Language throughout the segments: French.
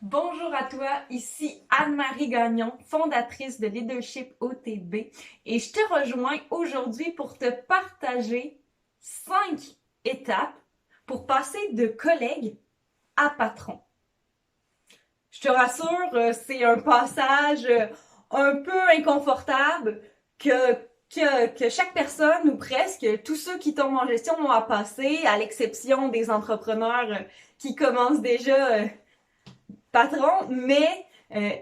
Bonjour à toi, ici Anne-Marie Gagnon, fondatrice de Leadership OTB et je te rejoins aujourd'hui pour te partager 5 étapes pour passer de collègue à patron. Je te rassure, c'est un passage un peu inconfortable que chaque personne ou presque, tous ceux qui tombent en gestion ont à passer, à l'exception des entrepreneurs qui commencent déjà patron, mais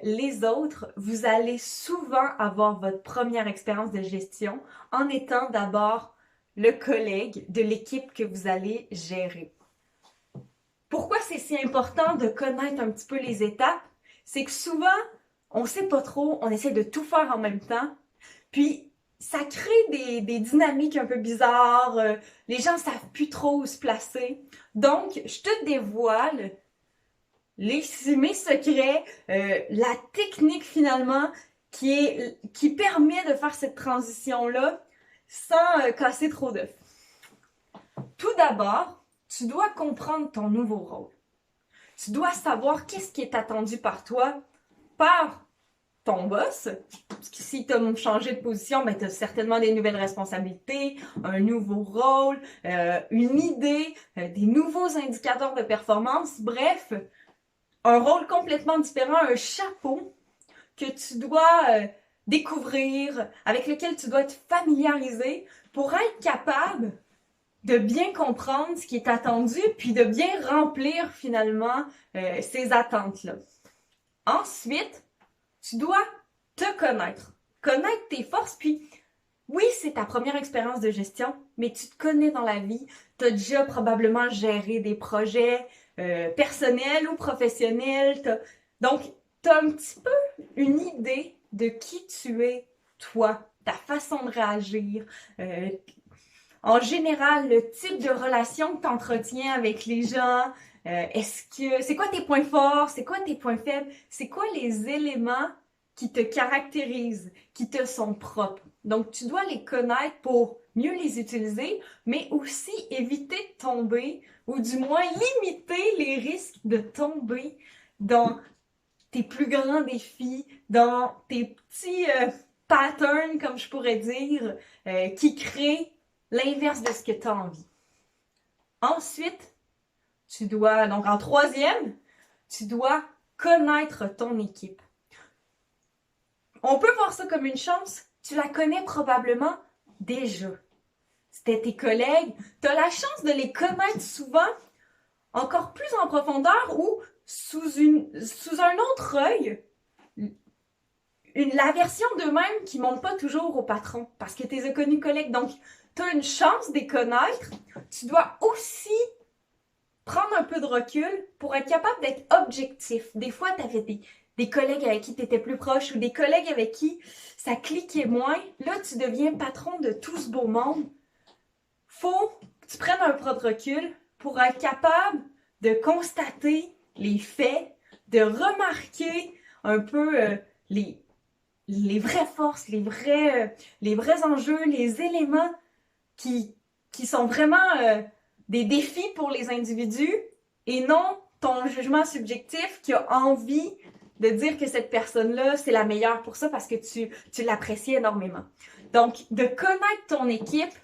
les autres, vous allez souvent avoir votre première expérience de gestion en étant d'abord le collègue de l'équipe que vous allez gérer. Pourquoi c'est si important de connaître un petit peu les étapes? C'est que souvent, on sait pas trop, on essaie de tout faire en même temps, puis ça crée des dynamiques un peu bizarres, les gens savent plus trop où se placer. Donc, je te dévoile mes secrets, la technique finalement qui permet de faire cette transition-là sans casser trop d'œufs. Tout d'abord, tu dois comprendre ton nouveau rôle. Tu dois savoir qu'est-ce qui est attendu par toi, par ton boss. Parce que si tu as changé de position, ben, tu as certainement des nouvelles responsabilités, un nouveau rôle, une idée, des nouveaux indicateurs de performance. Bref, un rôle complètement différent, un chapeau que tu dois découvrir, avec lequel tu dois te familiariser pour être capable de bien comprendre ce qui est attendu, puis de bien remplir finalement ces attentes-là. Ensuite, tu dois te connaître. Connaître tes forces, puis oui, c'est ta première expérience de gestion, mais tu te connais dans la vie. Tu as déjà probablement géré des projets personnels ou professionnels. Donc, tu as un petit peu une idée de qui tu es, toi, ta façon de réagir. En général, le type de relation que tu entretiens avec les gens. C'est quoi tes points forts? C'est quoi tes points faibles? C'est quoi les éléments qui te caractérisent, qui te sont propres? Donc, tu dois les connaître pour mieux les utiliser, mais aussi éviter de tomber, ou du moins limiter les risques de tomber dans tes plus grands défis, dans tes petits patterns, comme je pourrais dire, qui créent l'inverse de ce que tu as envie. Ensuite, donc en troisième, tu dois connaître ton équipe. On peut voir ça comme une chance. Tu la connais probablement déjà. C'était tes collègues. Tu as la chance de les connaître souvent encore plus en profondeur ou sous un autre œil, la version d'eux-mêmes qui ne monte pas toujours au patron parce que tu les as connus collègues. Donc, tu as une chance de les connaître. Tu dois aussi prendre un peu de recul pour être capable d'être objectif. Des fois, tu avais des collègues avec qui tu étais plus proche ou des collègues avec qui ça cliquait moins. Là, tu deviens patron de tout ce beau monde. Faut que tu prennes un peu de recul pour être capable de constater les faits, de remarquer un peu les vraies forces, les vrais enjeux, les éléments qui sont vraiment des défis pour les individus et non ton jugement subjectif qui a envie de dire que cette personne-là, c'est la meilleure pour ça parce que tu l'apprécies énormément. Donc, de connaître ton équipe,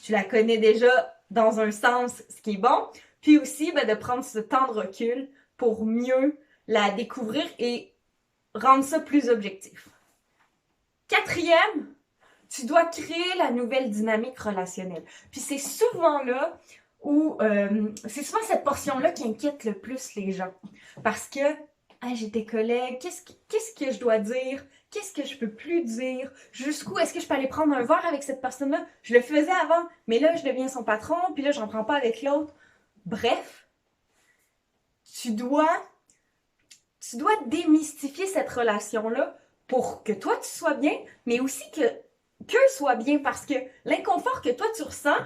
tu la connais déjà dans un sens, ce qui est bon, puis aussi de prendre ce temps de recul pour mieux la découvrir et rendre ça plus objectif. Quatrième, tu dois créer la nouvelle dynamique relationnelle. Puis c'est souvent là où c'est souvent cette portion-là qui inquiète le plus les gens. Parce que j'ai des collègues, qu'est-ce que je dois dire? Qu'est-ce que je peux plus dire? Jusqu'où est-ce que je peux aller prendre un verre avec cette personne-là? Je le faisais avant, mais là, je deviens son patron, puis là, j'en prends pas avec l'autre. Bref, tu dois démystifier cette relation-là pour que toi, tu sois bien, mais aussi qu'eux soient bien, parce que l'inconfort que toi, tu ressens,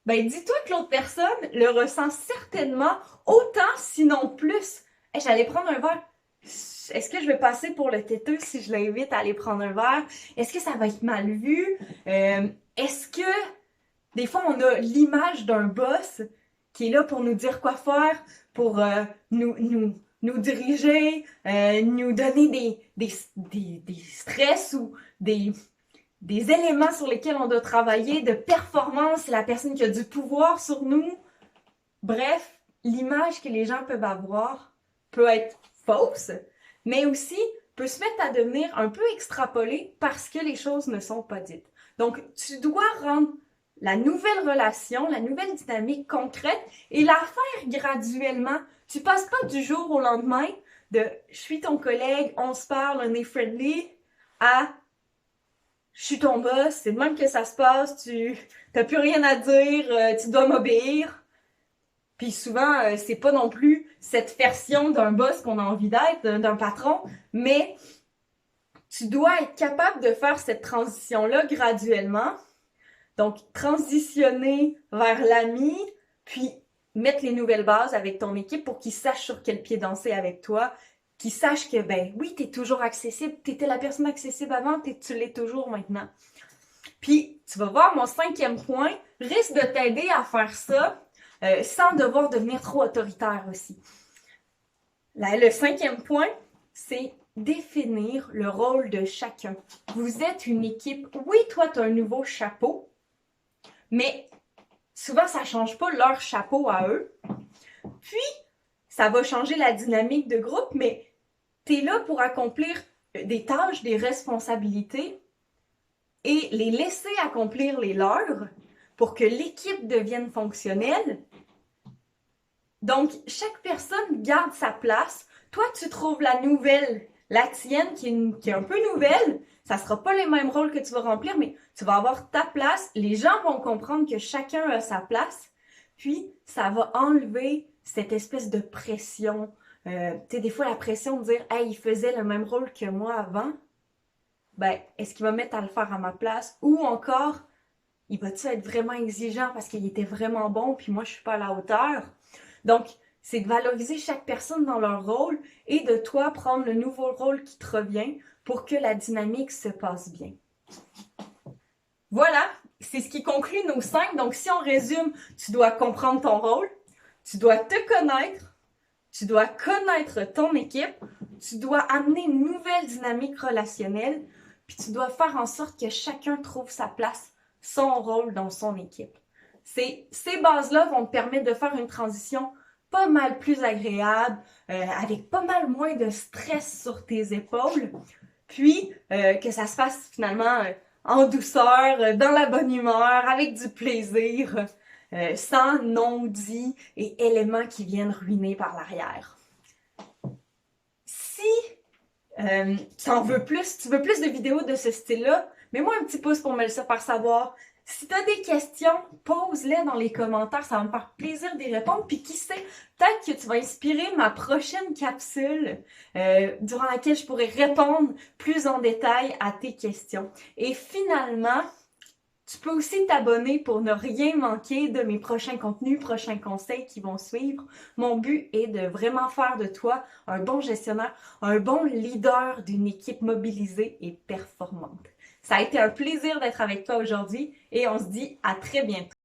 dis-toi que l'autre personne le ressent certainement autant, sinon plus. J'allais prendre un verre. Est-ce que je vais passer pour le têteux si je l'invite à aller prendre un verre? Est-ce que ça va être mal vu? Est-ce que des fois, on a l'image d'un boss qui est là pour nous dire quoi faire, pour nous diriger, nous donner des stress ou des éléments sur lesquels on doit travailler, de performance, c'est la personne qui a du pouvoir sur nous. Bref, l'image que les gens peuvent avoir peut être fausse, mais aussi peut se mettre à devenir un peu extrapolée parce que les choses ne sont pas dites. Donc, tu dois rendre la nouvelle relation, la nouvelle dynamique concrète et la faire graduellement. Tu passes pas du jour au lendemain de « je suis ton collègue, on se parle, on est friendly » à « je suis ton boss, c'est de même que ça se passe, tu n'as plus rien à dire, tu dois m'obéir ». Puis souvent, c'est pas non plus cette version d'un boss qu'on a envie d'être, d'un patron, mais tu dois être capable de faire cette transition-là graduellement. Donc, transitionner vers l'ami, puis mettre les nouvelles bases avec ton équipe pour qu'ils sachent sur quel pied danser avec toi, qu'ils sachent que, ben oui, t'es toujours accessible, t'étais la personne accessible avant, tu l'es toujours maintenant. Puis, tu vas voir, mon 5e point risque de t'aider à faire ça sans devoir devenir trop autoritaire aussi. Là, le 5e point, c'est définir le rôle de chacun. Vous êtes une équipe. Oui, toi, tu as un nouveau chapeau, mais souvent, ça ne change pas leur chapeau à eux. Puis, ça va changer la dynamique de groupe, mais tu es là pour accomplir des tâches, des responsabilités et les laisser accomplir les leurs pour que l'équipe devienne fonctionnelle. Donc, chaque personne garde sa place. Toi, tu trouves la nouvelle, la tienne qui est un peu nouvelle. Ça sera pas les mêmes rôles que tu vas remplir, mais tu vas avoir ta place. Les gens vont comprendre que chacun a sa place. Puis, ça va enlever cette espèce de pression. Tu sais, des fois, la pression de dire « Hey, il faisait le même rôle que moi avant. » Ben, est-ce qu'il va mettre à le faire à ma place? Ou encore, il va-tu être vraiment exigeant parce qu'il était vraiment bon puis moi, je suis pas à la hauteur? Donc, c'est de valoriser chaque personne dans leur rôle et de toi prendre le nouveau rôle qui te revient pour que la dynamique se passe bien. Voilà, c'est ce qui conclut nos 5. Donc, si on résume, tu dois comprendre ton rôle, tu dois te connaître, tu dois connaître ton équipe, tu dois amener une nouvelle dynamique relationnelle, puis tu dois faire en sorte que chacun trouve sa place, son rôle dans son équipe. Ces bases-là vont te permettre de faire une transition pas mal plus agréable, avec pas mal moins de stress sur tes épaules, puis que ça se fasse finalement en douceur, dans la bonne humeur, avec du plaisir, sans non-dits et éléments qui viennent ruiner par l'arrière. Si tu veux plus de vidéos de ce style-là, mets-moi un petit pouce pour me le faire savoir. Si tu as des questions, pose-les dans les commentaires, ça va me faire plaisir d'y répondre. Puis qui sait, peut-être que tu vas inspirer ma prochaine capsule durant laquelle je pourrai répondre plus en détail à tes questions. Et finalement, tu peux aussi t'abonner pour ne rien manquer de mes prochains contenus, prochains conseils qui vont suivre. Mon but est de vraiment faire de toi un bon gestionnaire, un bon leader d'une équipe mobilisée et performante. Ça a été un plaisir d'être avec toi aujourd'hui et on se dit à très bientôt.